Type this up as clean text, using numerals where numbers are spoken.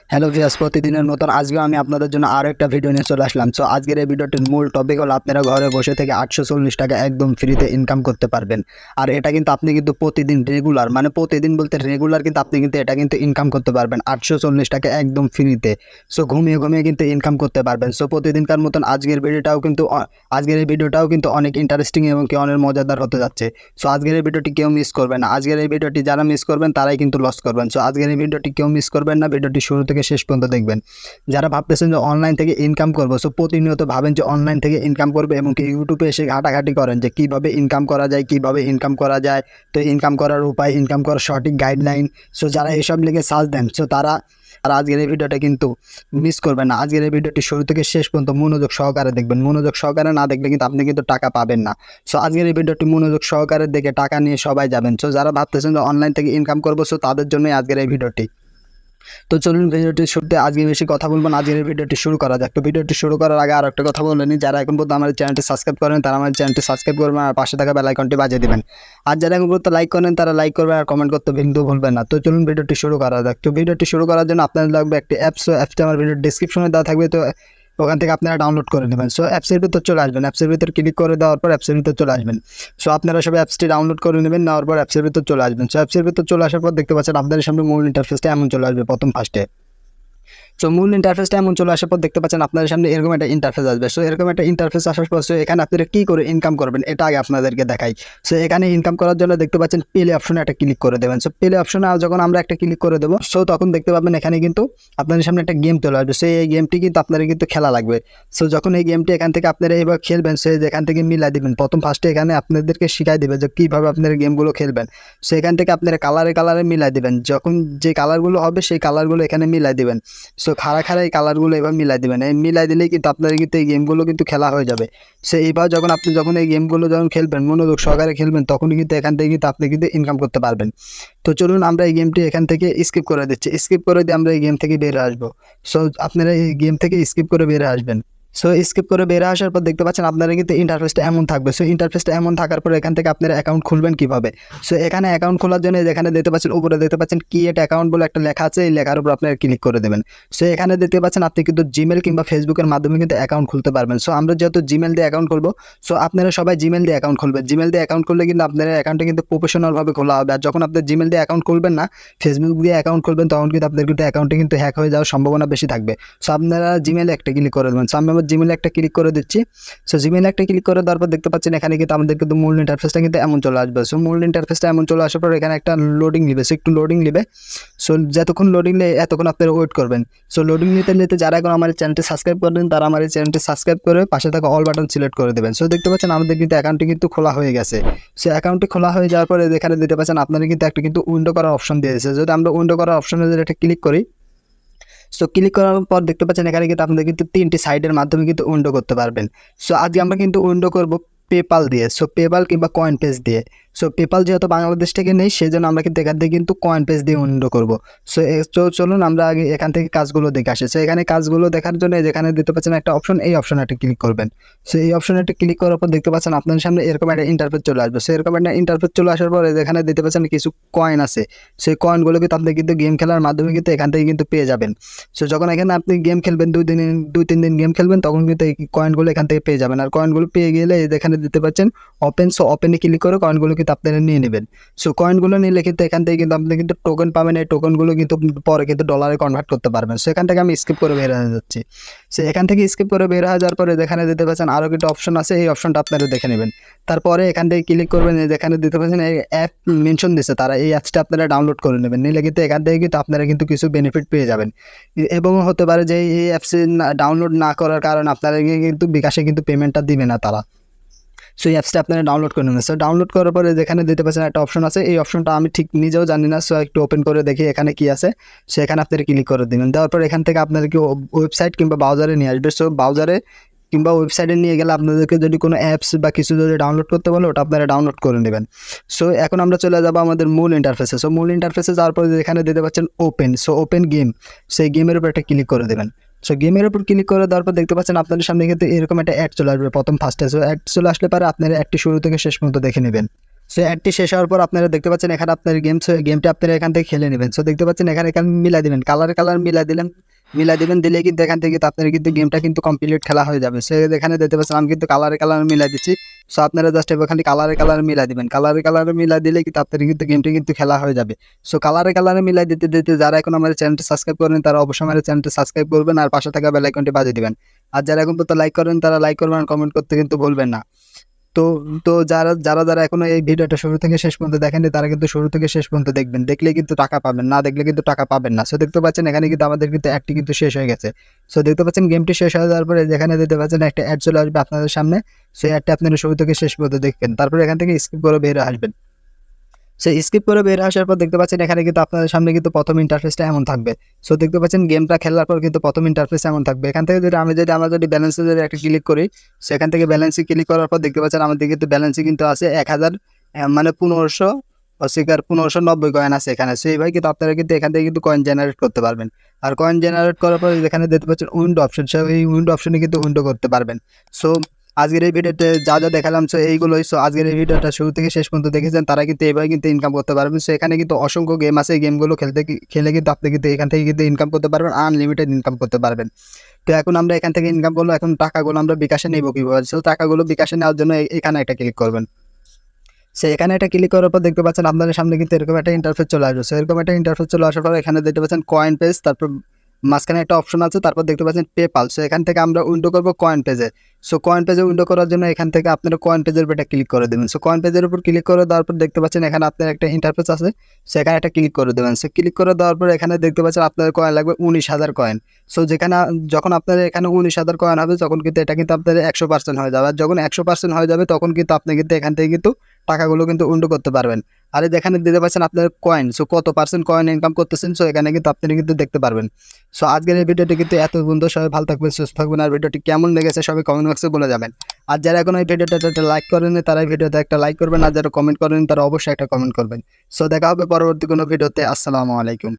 Hello viewers, প্রতিদিনের মতন আজকেও আমি আপনাদের জন্য আরও একটা ভিডিও নিয়ে চলে আসলাম। সো আজকের এই ভিডিওটির মূল টপিক হলো আপনারা ঘরে বসে থেকে 840 টাকা একদম ফ্রিতে ইনকাম করতে পারবেন। আর এটা কিন্তু আপনি কিন্তু প্রতিদিন রেগুলার, মানে প্রতিদিন বলতে রেগুলার কিন্তু আপনি কিন্তু এটা কিন্তু ইনকাম করতে পারবেন 840 টাকা একদম ফ্রিতে। সো ঘুমিয়ে ঘুমিয়ে কিন্তু ইনকাম করতে পারবেন। সো প্রতিদিনকার মতন আজকের এই ভিডিওটাও কিন্তু অনেক ইন্টারেস্টিং এবং কি অনেক মজাদার হতে যাচ্ছে। সো আজকের এই ভিডিওটি কেউ মিস করবেন না। আজকের এই ভিডিওটি যারা মিস করবেন তারাই কিন্তু লস করবেন। সো আজকের এই ভিডিওটি কেউ মিস করবেন না, ভিডিওটি শুরু থেকে শেষ পর্যন্ত দেখবেন। যারা ভাবতেছেন যে অনলাইন থেকে ইনকাম করবো, সো প্রতিনিয়ত ভাবেন যে অনলাইন থেকে ইনকাম করবে এবং কি ইউটিউবে এসে ঘাটাঘাটি করেন যে কীভাবে ইনকাম করা যায়, কীভাবে ইনকাম করা যায়, তো ইনকাম করার উপায়, ইনকাম করার সঠিক গাইডলাইন। সো যারা এসব লিখে সার্চ দেন, সো তারা আর আজকের এই ভিডিওটা কিন্তু মিস করবেন না। আজকের এই ভিডিওটি শুরু থেকে শেষ পর্যন্ত মনোযোগ সহকারে দেখবেন। মনোযোগ সহকারে না দেখলে কিন্তু আপনি কিন্তু টাকা পাবেন না। সো আজকের এই ভিডিওটি মনোযোগ সহকারে দেখে টাকা নিয়ে সবাই যাবেন। সো যারা ভাবতেছেন যে অনলাইন থেকে ইনকাম করবো, সো তাদের জন্যই আজকের এই ভিডিওটি। তো চলুন ভিডিওটি শুরুতে আজকে বেশি কথা বলবো না, আজকের ভিডিওটি শুরু করা যাক। তো ভিডিওটি শুরু করার আগে আর একটা কথা বলে নিই, যারা এখন পর্যন্ত আমার চ্যানেলটি সাবস্ক্রাইব করেন তারা আমার চ্যানেলটি সাবস্ক্রাইব করবেন আর পাশে থাকা বেল আইকনটি বাজিয়ে দিবেন। আর যারা এখন পর্যন্ত লাইক করেন তারা লাইক করবেন আর কমেন্ট করতে কিন্তু ভুলবেন না। তো চলুন ভিডিওটি শুরু করা যাক। তো ভিডিওটি শুরু করার জন্য আপনাদের লাগবে একটি অ্যাপসটি আমার ভিডিওর ডিসক্রিপশনে দেওয়া থাকবে। তো ওখান থেকে আপনারা ডাউনলোড করে নেবেন। সো অ্যাপসের ভিতর চলে আসবেন, অ্যাপসের ভিতর ক্লিক করে দেওয়ার পর অ্যাপসের ভিতর চলে আসবেন। সো আপনারা সবাই অ্যাপসটি ডাউনলোড করে নেবেন, নেওয়ার পর অ্যাপসের ভিতর চলে আসবেন। সো অ্যাপসের ভিতর চলে আসার পর দেখতে পাচ্ছেন আপনাদের সামনে মূল ইন্টারফেসটা এমন চলে আসবে প্রথম ফার্স্টে। সো মূল ইন্টারফেসটা এমন চলে আসার পর দেখতে পাচ্ছেন আপনাদের সামনে এরকম একটা ইন্টারফেস আসবে। সো এরকম একটা ইন্টারফেস আসার পর সো এখানে আপনারা কী করে ইনকাম করবেন এটা আগে আপনাদেরকে দেখাই। সো এখানে ইনকাম করার জন্য দেখতে পাচ্ছেন প্লে অপশনে একটা ক্লিক করে দেবেন। সো প্লে অপশনে যখন আমরা একটা ক্লিক করে দেবো, সো তখন দেখতে পাবেন এখানে কিন্তু আপনাদের সামনে একটা গেম চলে আসবে। সো এই গেমটি কিন্তু আপনারা কিন্তু খেলা লাগবে। সো যখন এই গেমটি এখান থেকে আপনারা এবার খেলবেন, সো এখান থেকে মিলাই দেবেন। প্রথম ফার্স্টে এখানে আপনাদেরকে শিখাই দেবে যে কীভাবে আপনারা গেমগুলো খেলবেন। সো এখান থেকে আপনারা কালারে কালারে মিলাই দেবেন। যখন যে কালারগুলো হবে সেই কালারগুলো এখানে মিলাই দেবেন। সো খাড়া খাড়া এই কালারগুলো এবার মিলাই দেবেন। এই মিলাই দিলেই কিন্তু আপনাদের কিন্তু এই গেমগুলো কিন্তু খেলা হয়ে যাবে। সো এইবার যখন এই গেমগুলো খেলবেন, মনোযোগ সহকারে খেলবেন, তখনই কিন্তু এখান থেকে কিন্তু আপনি কিন্তু ইনকাম করতে পারবেন। তো চলুন আমরা এই গেমটি এখান থেকে স্কিপ করে দিচ্ছি। স্কিপ করে দিয়ে আমরা এই গেম থেকে বের আসবো। সো আপনারা এই গেম থেকে স্কিপ করে বের আসবেন। সো স্কিপ করে বের আসার পর দেখতে পাচ্ছেন আপনারা কিন্তু ইন্টারফেসটা এমন থাকবে। সো ইন্টারফেসটা এমন থাকার পর এখান থেকে আপনারা অ্যাকাউন্ট খুলবেন কীভাবে। সো এখানে অ্যাকাউন্ট খোলার জন্য যেখানে দেখতে পাচ্ছেন উপরে দেখতে পাচ্ছেন ক্রিয়েট অ্যাকাউন্ট বলে একটা লেখা আছে, এই লেখার উপর আপনারা ক্লিক করে দেবেন। সো এখানে দেখতে পাচ্ছেন আপনি কিন্তু জিমেল কিংবা ফেসবুকের মাধ্যমে কিন্তু অ্যাকাউন্ট খুলতে পারবেন। সো আমরা যেহেতু জিমেল দিয়ে অ্যাকাউন্ট খুলবো, সো আপনারা সবাই জিমেল দিয়ে অ্যাকাউন্ট খুলবেন। জিমেল দিয়ে অ্যাকাউন্ট খুললে কিন্তু আপনার অ্যাকাউন্টে কিন্তু প্রফেশনালভাবে খোলা হবে। আর যখন আপনি জিমেল দিয়ে অ্যাকাউন্ট খুলবেন না, ফেসবুক দিয়ে অ্যাকাউন্ট খুলবেন, তখন কিন্তু আপনাদের কিন্তু অ্যাকাউন্টে কিন্তু হ্যাক হয়ে যাওয়ার সম্ভাবনা বেশি থাকবে। সো আপনারা জিমেলে একটা ক্লিক করে দেবেন। সো আমি আমার জিমেলে একটা ক্লিক করে দিচ্ছি। সো জিমেলে একটা ক্লিক করে দেওয়ার পর দেখতে পাচ্ছেন এখানে কিন্তু আমাদের কিন্তু মূল ইন্টারফেসটা কিন্তু এমন চলে আসবে। সো মূল ইন্টারফেসটা এমন চলে আসার পর এখানে একটা লোডিং নেবে। সো একটু লোডিং নেবে। সো যতক্ষণ লোডিং নেয় এতক্ষণ আপনারা ওয়েট করবেন। সো লোডিং নিতে নিতে যারা এখন আমার চ্যানেলটি সাবস্ক্রাইব করবেন তারা আমার এই চ্যানেলটি সাবস্ক্রাইব করে পাশে থাকা অল বাটন সিলেক্ট করে দেবেন। সো দেখতে পাচ্ছেন আমাদের কিন্তু অ্যাকাউন্টটি কিন্তু খোলা হয়ে গেছে। সো অ্যাকাউন্টটি খোলা হয়ে যাওয়ার পরে এখানে দেখতে পাচ্ছেন আপনারা কিন্তু একটা কিন্তু উইন্ডো করার অপশন দিয়েছে। যদি আমরা উইন্ডো করার অপশনে যদি একটা ক্লিক করি, সো ক্লিক করার পর দেখতে পাচ্ছেন এখানে কিন্তু আপনাদের কিন্তু 3টি সাইডের মাধ্যমে কিন্তু উইন্ডো করতে পারবেন। সো আজকে আমরা কিন্তু উইন্ডো করব পেপাল দিয়ে। সো পেপাল কিংবা কয়েন পেজ দিয়ে। সো পেপাল যেহেতু বাংলাদেশ থেকে নেই সেজন্য আমরা কিন্তু এখান থেকে কিন্তু কয়েন পেজ দিয়ে উইন্ডো করব। সো চলুন আমরা আগে এখান থেকে কাজগুলো দেখে আসি। সো এখানে কাজগুলো দেখার জন্য যেখানে দেখতে পাচ্ছেন একটা অপশন, এই অপশনে একটা ক্লিক করবেন। সো এই অপশনে একটা ক্লিক করার পর দেখতে পাচ্ছেন আপনার সামনে এরকম একটা ইন্টারফেস চলে আসবে। সো এরকম একটা ইন্টারফেস চলে আসার পরে যেখানে দেখতে পাচ্ছেন কিছু কয়েন আছে, সেই কয়েনগুলো কিন্তু আপনি কিন্তু গেম খেলার মাধ্যমে কিন্তু এখান থেকে কিন্তু পেয়ে যাবেন। সো যখন এখানে আপনি গেম খেলবেন, 2-3 দিন গেম খেলবেন, তখন কিন্তু এই কয়েনগুলো এখান থেকে পেয়ে যাবেন। আর কয়েনগুলো পেয়ে গেলে যেখানে দেখতে পাচ্ছেন ওপেন, সো ওপেনে ক্লিক করে কয়েনগুলো কিন্তু আপনারা নিয়ে নেবেন। সো কয়েনগুলো নিলে কিন্তু এখান থেকে কিন্তু আপনি কিন্তু টোকেন পাবেন। এই টোকেনগুলো কিন্তু পরে কিন্তু ডলারে কনভার্ট করতে পারবেন। সো এখান থেকে আমি স্কিপ করে বের হয়ে যাচ্ছি। সো এখান থেকে স্কিপ করে বের হয়ে যাওয়ার পরে যেখানে দেখতে পাচ্ছেন আরও কিছু অপশন আছে, এই অপশনটা আপনারা দেখে নেবেন। তারপরে এখান থেকে ক্লিক করবেন, যেখানে দেখতে পাচ্ছেন এই অ্যাপ মেনশন দিচ্ছে, তারা এই অ্যাপসটা আপনারা ডাউনলোড করে নেবেন। নিলে কিন্তু এখান থেকে কিন্তু আপনারা কিন্তু কিছু বেনিফিট পেয়ে যাবেন। এবং হতে পারে যে এই অ্যাপসে ডাউনলোড না করার কারণে আপনারা কিন্তু বিকাশে কিন্তু পেমেন্টটা দিবে না তারা। সো এই অ্যাপসটা আপনারা ডাউনলোড করে নেবেন। সো ডাউনলোড করার পরে যেখানে দিতে পাচ্ছেন একটা অপশন আছে, এই অপশনটা আমি ঠিক নিজেও জানি না। সো একটু ওপেন করে দেখি এখানে কি আছে। সো এখানে আপনারা ক্লিক করে দেবেন। দেওয়ার পর এখান থেকে আপনাদেরকে ওয়েবসাইট কিংবা ব্রাউজারে নিয়ে আসবে। সো ব্রাউজারে কিংবা ওয়েবসাইটে নিয়ে গেলে আপনাদেরকে যদি কোনো অ্যাপস বা কিছু যদি ডাউনলোড করতে বলে ওটা আপনারা ডাউনলোড করে নেবেন। সো এখন আমরা চলে যাবো আমাদের মূল ইন্টারফেসে। সো মূল ইন্টারফেসে যাওয়ার পরে যেখানে দিতে পাচ্ছেন ওপেন, সো ওপেন গেম, সেই গেমের উপর একটা ক্লিক করে দেবেন। সো গেমের উপর ক্লিক করে দেওয়ার পর দেখতে পাচ্ছেন আপনাদের সামনে কিন্তু এরকম একটা অ্যাড চলে আসবে প্রথম ফার্স্টে। সো অ্যাড চলে আসলে পারে আপনারা অ্যাডটি শুরু থেকে শেষ পর্যন্ত দেখে নেবেন। সো অ্যাডটি শেষ হওয়ার পর আপনারা দেখতে পাচ্ছেন এখানে আপনার গেমটা আপনারা এখান থেকে খেলে নেবেন। সো দেখতে পাচ্ছেন এখানে মিলাই দিবেন, কালার মিলাই দিবেন, দিলে কিন্তু এখান থেকে আপনার কিন্তু গেমটা কিন্তু কমপ্লিট খেলা হয়ে যাবে। সো এখানে দেখতে পাচ্ছেন আমি কিন্তু কালার মিলাই দিচ্ছি। সো আপনারা জাস্ট এখানে কালার মিলাই দিবেন, কালার মিলাই দিলে কিন্তু আপনার কিন্তু গেমটা কিন্তু খেলা হয়ে যাবে। সো কালার মিলাই দিতে দিতে যারা এখন আমাদের চ্যানেলটি সাবস্ক্রাইব করেন তারা অবশ্যই আমাদের চ্যানেলটি সাবস্ক্রাইব করবেন আর পাশে থাকা বেল আইকনটি বাজিয়ে দিবেন। আর যারা এখন পর্যন্ত লাইক করেন তারা লাইক করবেন আর কমেন্ট করতে কিন্তু ভুলবেন না। তো তো যারা এখনো এই ভিডিওটা শুরু থেকে শেষ পর্যন্ত দেখেননি তারা কিন্তু শুরু থেকে শেষ পর্যন্ত দেখবেন, দেখলে কিন্তু টাকা পাবেন, না দেখলে কিন্তু টাকা পাবেন না। সো দেখতে পাচ্ছেন এখানে কিন্তু আমাদের কিন্তু অ্যাডটি কিন্তু শেষ হয়ে গেছে। সো দেখতে পাচ্ছেন গেমটি শেষ হয়ে যাওয়ার পরে যেখানে দেখতে পাচ্ছেন একটা অ্যাড চলে আসবে আপনাদের সামনে। সেই অ্যাডটা আপনারা শুরু থেকে শেষ পর্যন্ত দেখবেন, তারপরে এখান থেকে স্কিপ করে বের আসবেন। সো স্কিপ করে বের আসার পর দেখতে পাচ্ছেন এখানে কিন্তু আপনাদের সামনে কিন্তু প্রথম ইন্টারফেসটা এমন থাকবে। সো দেখতে পাচ্ছেন গেমটা খেলার পর কিন্তু প্রথম ইন্টারফেস এমন থাকবে। এখান থেকে যদি আমরা যদি ব্যালেন্সে যদি একটা ক্লিক করি, সেখান থেকে ব্যালেন্সে ক্লিক করার পর দেখতে পাচ্ছেন আমাদের কিন্তু ব্যালেন্সে কিন্তু আছে 1000 মানে 1590 কয়েন আছে এখানে। সো এইভাবে কিন্তু আপনারা কিন্তু এখান থেকে কিন্তু কয়েন জেনারেট করতে পারবেন। আর কয়েন জেনারেট করার পর এখানে দেখতে পাচ্ছেন উইন্ডো অপশন, সো এই উইন্ডো অপশনে কিন্তু উইন্ডো করতে পারবেন। সো আজকের এই ভিডিওতে যা দেখালাম সো এইগুলোই। সো আজকের এই ভিডিওটা শুরু থেকে শেষ পর্যন্ত দেখেছেন তারা কিন্তু এইভাবে কিন্তু ইনকাম করতে পারবেন। সো এখানে কিন্তু অসংখ্য গেম আছে, এই গেমগুলো খেলে কিন্তু আপনি কিন্তু এখান থেকে কিন্তু ইনকাম করতে পারবেন, আনলিমিটেড ইনকাম করতে পারবেন। তো এখন আমরা এখান থেকে ইনকাম করলো, এখন টাকাগুলো আমরা বিকাশে নেব কীভাবে? সো টাকাগুলো বিকাশে নেওয়ার জন্য এখানে একটা ক্লিক করবেন। সো এখানে একটা ক্লিক করার পর দেখতে পাচ্ছেন আপনাদের সামনে কিন্তু এরকম একটা ইন্টারফেস চলে আসবে। সো এরকম একটা ইন্টারফেস চলে আসার পর এখানে দেখতে পাচ্ছেন কয়েন পেজ, তারপর মাঝখানে একটা অপশন আছে, তারপর দেখতে পাচ্ছেন পেপাল। সো এখান থেকে আমরা উইন্ডো করবো কয়েন পেজে। সো কয়েন পেজে উইন্ডো করার জন্য এখান থেকে আপনারা কয়েন পেজের উপর একটা ক্লিক করে দেবেন। সো কয়েন পেজের উপর ক্লিক করে দেওয়ার পর দেখতে পাচ্ছেন এখানে আপনার একটা ইন্টারফেস আছে, সেখানে একটা ক্লিক করে দেবেন। সো ক্লিক করে দেওয়ার পর এখানে দেখতে পাচ্ছেন আপনার কয়েন লাগবে 19,000 কয়েন। সো যখন আপনার এখানে 19,000 কয়েন হবে তখন কিন্তু এটা কিন্তু আপনার 100% হয়ে যাবে। আর যখন 100% হয়ে যাবে তখন কিন্তু আপনি কিন্তু এখান থেকে কিন্তু টাকাগুলো কিন্তু উইন্ডো করতে পারবেন। আর যেখানে দিতে পারছেন আপনার কয়েন, সো কত পার্সেন্ট কয়েন ইনকাম করতেছেন, সো এখানে কিন্তু আপনি কিন্তু দেখতে পারবেন। সো আজকের এই ভিডিওটি কিন্তু এত বন্ধু, সবাই ভালো থাকবেন, সুস্থ থাকবেন। আর ভিডিওটি কেমন লেগেছে সবাই কমেন্ট বক্সে বলে যাবেন। আর যারা এখন এই ভিডিওটা লাইক করেনি তারা এই ভিডিওতে একটা লাইক করবেন, আর যারা কমেন্ট করেন তারা অবশ্যই একটা কমেন্ট করবেন। সো দেখা হবে পরবর্তী কোনো ভিডিওতে। আসসালামু আলাইকুম।